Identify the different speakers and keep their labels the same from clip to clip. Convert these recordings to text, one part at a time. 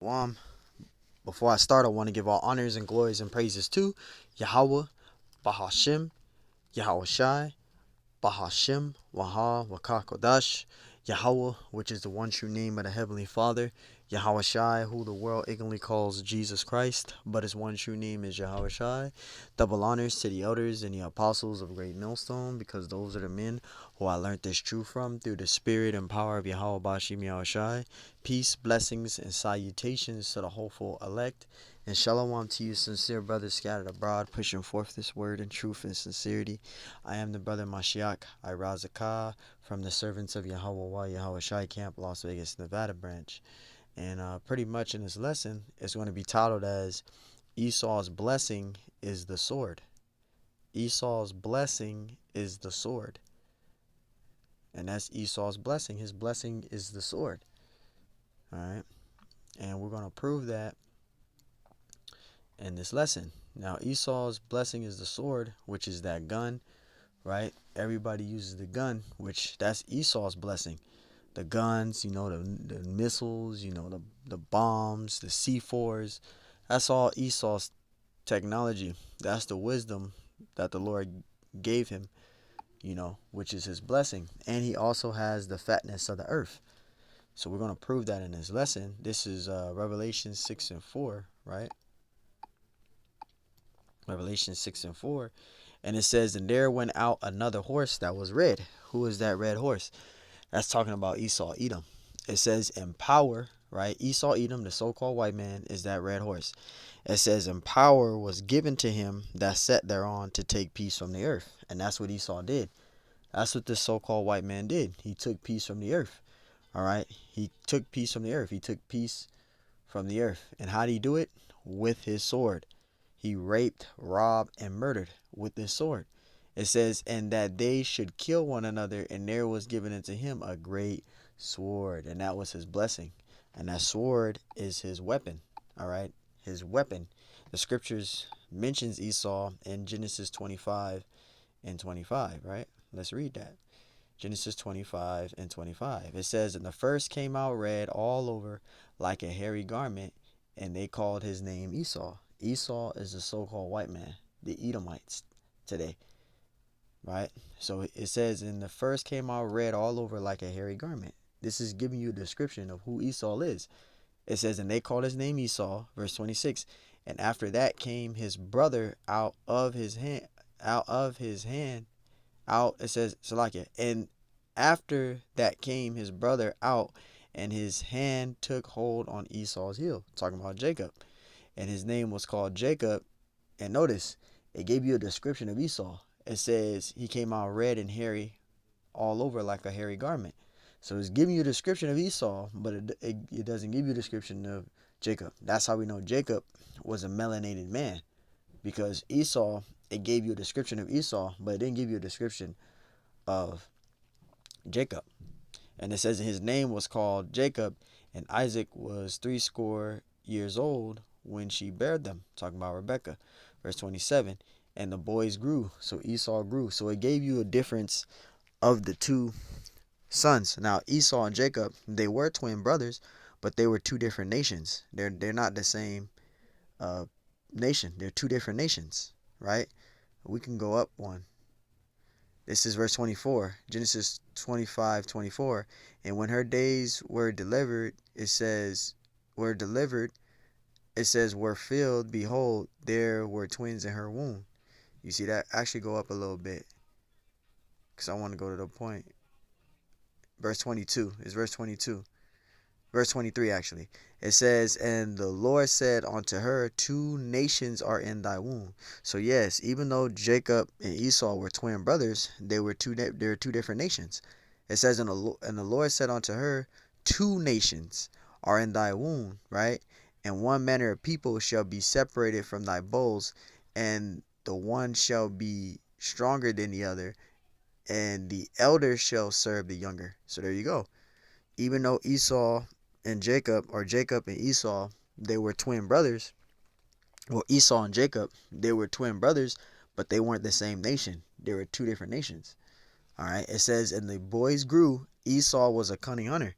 Speaker 1: Um, Before I start, I want to give all honors and glories and praises to Yahweh, Bahashim, Yahweh Shai, Bahashim, Waha, Waka Kodash, Yahweh, which is the one true name of the Heavenly Father, Yahweh Shai, who the world ignorantly calls Jesus Christ, but his one true name is Yahweh Shai. Double honors to the elders and the apostles of Great Millstone, because those are the men who I learned this truth from through the spirit and power of Yahweh Bashim Yahweh Shai. Peace, blessings, and salutations to the hopeful elect. And shalom to you, sincere brothers scattered abroad, pushing forth this word in truth and sincerity. I am the brother Mashiach Irazakah from the Servants of Yahweh Yahweh Shai Camp, Las Vegas, Nevada branch. And pretty much in this lesson, it's going to be titled as Esau's blessing is the sword. Esau's blessing is the sword. And that's Esau's blessing. His blessing is the sword. All right. And we're going to prove that in this lesson. Now, Esau's blessing is the sword, which is that gun, right? Everybody uses the gun, which that's Esau's blessing. The guns, the missiles, the bombs, the C4s. That's all Esau's technology. That's the wisdom that the Lord gave him, which is his blessing. And he also has the fatness of the earth. So we're going to prove that in this lesson. This is Revelation 6 and 4, right? Revelation 6 and 4. And it says, and there went out another horse that was red. Who is that red horse? That's talking about Esau, Edom. It says in power, right? Esau, Edom, the so-called white man, is that red horse. It says, and power was given to him that sat thereon to take peace from the earth. And that's what Esau did. That's what this so-called white man did. He took peace from the earth. All right? He took peace from the earth. He took peace from the earth. And how did he do it? With his sword. He raped, robbed, and murdered with his sword. It says, and that they should kill one another, and there was given unto him a great sword. And that was his blessing. And that sword is his weapon. All right? His weapon. The scriptures mentions Esau in Genesis 25 and 25, right? Let's read that. Genesis 25 and 25. It says, and the first came out red all over like a hairy garment, and they called his name Esau. Esau is the so-called white man, the Edomites today, right? So it says, and the first came out red all over like a hairy garment. This is giving you a description of who Esau is. It says, and they called his name Esau, verse 26. And after that came his brother out of his hand, it says, Salakia, and after that came his brother out, and his hand took hold on Esau's heel. Talking about Jacob. And his name was called Jacob. And notice, it gave you a description of Esau. It says he came out red and hairy all over like a hairy garment. So it's giving you a description of Esau, but it doesn't give you a description of Jacob. That's how we know Jacob was a melanated man. Because Esau, it gave you a description of Esau, but it didn't give you a description of Jacob. And it says his name was called Jacob, and Isaac was 80 years old when she bare them. Talking about Rebekah. Verse 27. And the boys grew. So Esau grew. So it gave you a difference of the two sons. Now Esau and Jacob, they were twin brothers, but they were two different nations. They're not the same uh, nation. They're two different nations, right? We can go up one. This is verse 24, Genesis 25:24. And when her days were delivered, were filled, behold, there were twins in her womb. You see that? Actually go up a little bit, because I want to go to the point. Verse 22 is verse 22. Verse 23, actually. It says, and the Lord said unto her, two nations are in thy womb. So yes, even though Jacob and Esau were twin brothers, they were two different nations. It says, and the Lord said unto her, two nations are in thy womb, right? And one manner of people shall be separated from thy bowels, and the one shall be stronger than the other, and the elder shall serve the younger. So there you go. Even though Esau and Jacob, or Jacob and Esau, they were twin brothers. Well, Esau and Jacob, they were twin brothers, but they weren't the same nation. They were two different nations. All right. It says, and the boys grew. Esau was a cunning hunter.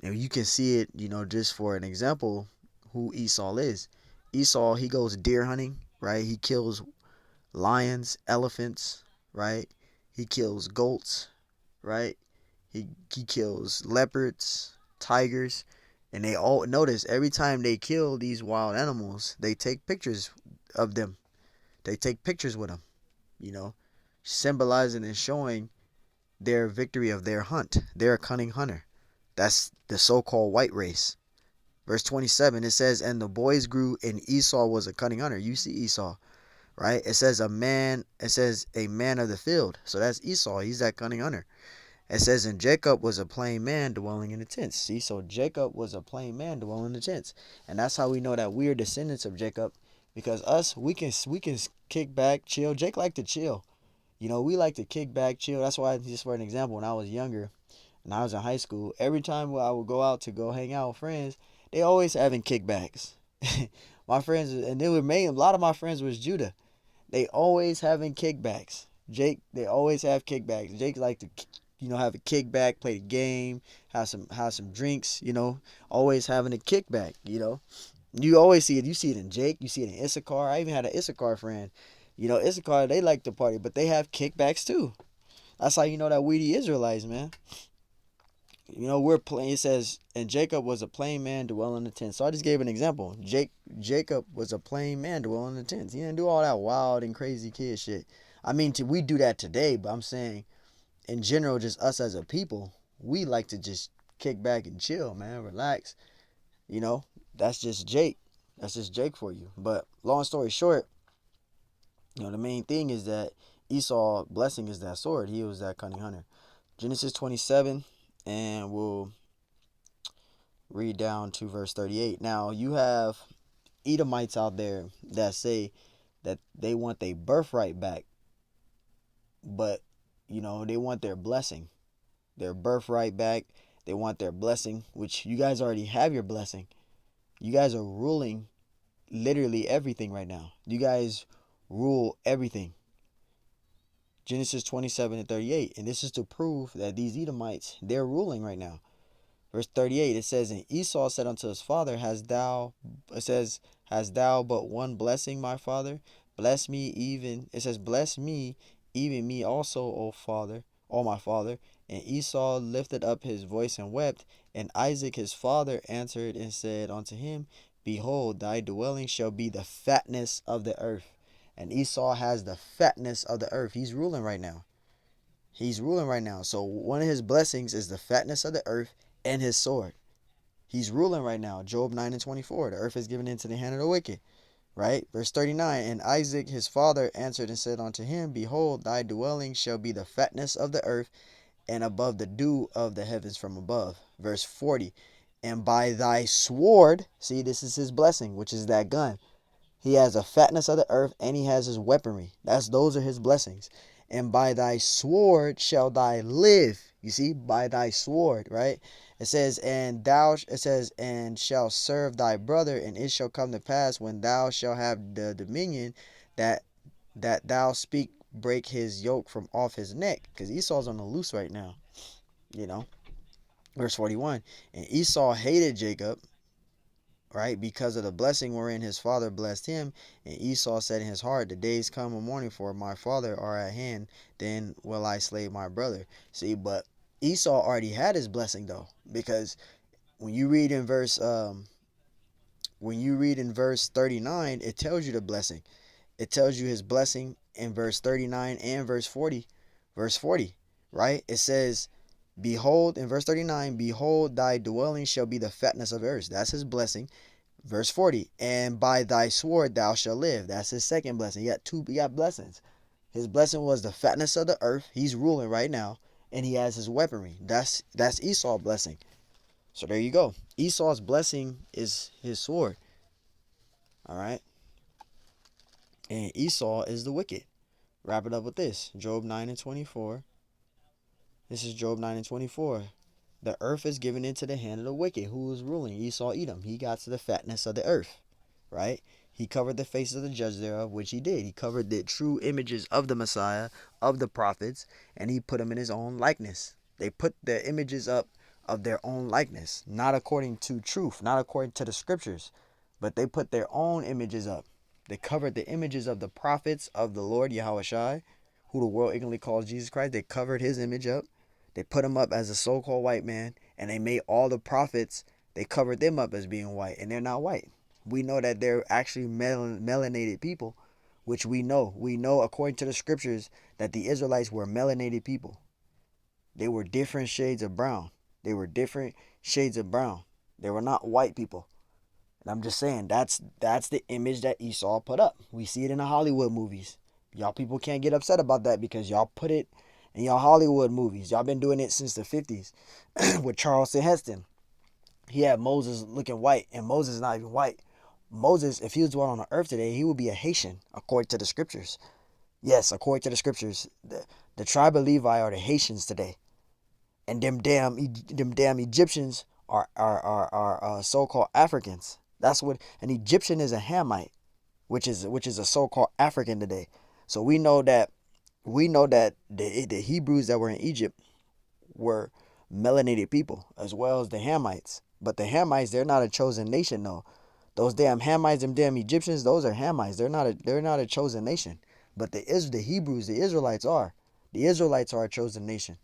Speaker 1: And you can see it, just for an example. who Esau is. Esau, he goes deer hunting, right? He kills lions, elephants, right? He kills goats, right? He kills leopards, tigers, and they all notice every time they kill these wild animals, they take pictures of them. They take pictures with them, you know, symbolizing and showing their victory of their hunt. They're a cunning hunter. That's the so-called white race. Verse 27, it says, and the boys grew, and Esau was a cunning hunter. You see Esau, right? It says a man of the field. So that's Esau. He's that cunning hunter. It says, and Jacob was a plain man dwelling in the tents. See, so Jacob was a plain man dwelling in the tents. And that's how we know that we are descendants of Jacob. Because us, we can kick back, chill. Jake like to chill. We like to kick back, chill. That's why, just for an example, when I was younger and I was in high school, every time I would go out to go hang out with friends, they always having kickbacks. My friends, and they were main. A lot of my friends was Judah. They always having kickbacks. Jake, they always have kickbacks. Jake like to, have a kickback, play the game, have some drinks. Always having a kickback. You always see it. You see it in Jake. You see it in Issachar. I even had an Issachar friend. Issachar, they like to party, but they have kickbacks too. That's how you know that we the Israelites, man. We're plain. It says, and Jacob was a plain man dwelling in the tent. So I just gave an example. Jacob was a plain man dwelling in the tents. He didn't do all that wild and crazy kid shit. I mean, we do that today, but I'm saying in general, just us as a people, we like to just kick back and chill, man, relax. You know, that's just Jake. That's just Jake for you. But long story short, the main thing is that Esau blessing is that sword. He was that cunning hunter. Genesis 27, and we'll read down to verse 38. Now, you have Edomites out there that say that they want their birthright back, but, they want their blessing, their birthright back. They want their blessing, which you guys already have your blessing. You guys are ruling literally everything right now. You guys rule everything. Genesis 27 and 38. And this is to prove that these Edomites, they're ruling right now. Verse 38, it says, and Esau said unto his father, Hast thou but one blessing, my father? Bless me even, it says, Bless me, even me also, O father, O my father. And Esau lifted up his voice and wept. And Isaac his father answered and said unto him, Behold, thy dwelling shall be the fatness of the earth. And Esau has the fatness of the earth. He's ruling right now. He's ruling right now. So one of his blessings is the fatness of the earth and his sword. He's ruling right now. Job 9 and 24. The earth is given into the hand of the wicked. Right? Verse 39. And Isaac his father answered and said unto him, Behold, thy dwelling shall be the fatness of the earth, and above the dew of the heavens from above. Verse 40. And by thy sword, see, this is his blessing, which is that gun. He has a fatness of the earth, and he has his weaponry. Those are his blessings. And by thy sword shall thou live. You see, by thy sword, right? It says, and shall serve thy brother, and it shall come to pass when thou shalt have the dominion that thou break his yoke from off his neck. Because Esau's on the loose right now. Verse 41. And Esau hated Jacob, right, because of the blessing wherein his father blessed him. And Esau said in his heart, The days come a morning, for my father are at hand, then will I slay my brother. See, but Esau already had his blessing though, because when you read in verse 39, it tells you the blessing. It tells you his blessing in verse 39 and verse 40. Verse 40, right? It says, Behold, in verse 39, Behold, thy dwelling shall be the fatness of earth. That's his blessing. Verse 40, and by thy sword thou shalt live. That's his second blessing. He got blessings. His blessing was the fatness of the earth. He's ruling right now, and he has his weaponry. That's Esau's blessing. So there you go. Esau's blessing is his sword. All right. And Esau is the wicked. Wrap it up with this. Job 9 and 24. This is Job 9 and 24. The earth is given into the hand of the wicked. Who is ruling? Esau Edom. He got to the fatness of the earth. Right? He covered the faces of the judge thereof, which he did. He covered the true images of the Messiah, of the prophets, and he put them in his own likeness. They put the images up of their own likeness, not according to truth, not according to the scriptures. but they put their own images up. They covered the images of the prophets of the Lord Yahushua, who the world ignorantly calls Jesus Christ. They covered his image up. They put him up as a so-called white man, and they made all the prophets, they covered them up as being white, and they're not white. We know that they're actually melanated people, which we know. We know according to the scriptures that the Israelites were melanated people. They were different shades of brown. They were different shades of brown. They were not white people. And I'm just saying that's the image that Esau put up. We see it in the Hollywood movies. Y'all people can't get upset about that because y'all put it in y'all Hollywood movies. Y'all been doing it since the 50s with Charleston Heston. He had Moses looking white, and Moses is not even white. Moses, if he was born on the earth today, he would be a Haitian, according to the scriptures. Yes, according to the scriptures, the tribe of Levi are the Haitians today, and them damn Egyptians are so-called Africans. That's what an Egyptian is, a Hamite, which is a so-called African today. So we know that the Hebrews that were in Egypt were melanated people as well as the Hamites. But the Hamites, they're not a chosen nation though. Those damn Hamites, them damn Egyptians, those are Hamites. They're not a chosen nation. But the Hebrews, the Israelites are. The Israelites are a chosen nation.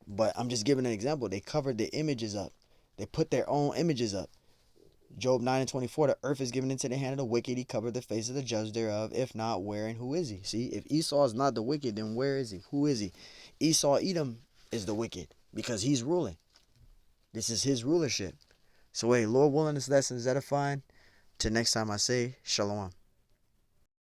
Speaker 1: But I'm just giving an example. They covered the images up. They put their own images up. Job 9:24, the earth is given into the hand of the wicked. He covered the face of the judge thereof. If not, where and who is he? See, if Esau is not the wicked, then where is he? Who is he? Esau, Edom, is the wicked because he's ruling. This is his rulership. So, hey, Lord willing, this lesson is edifying. Till next time I say, Shalom.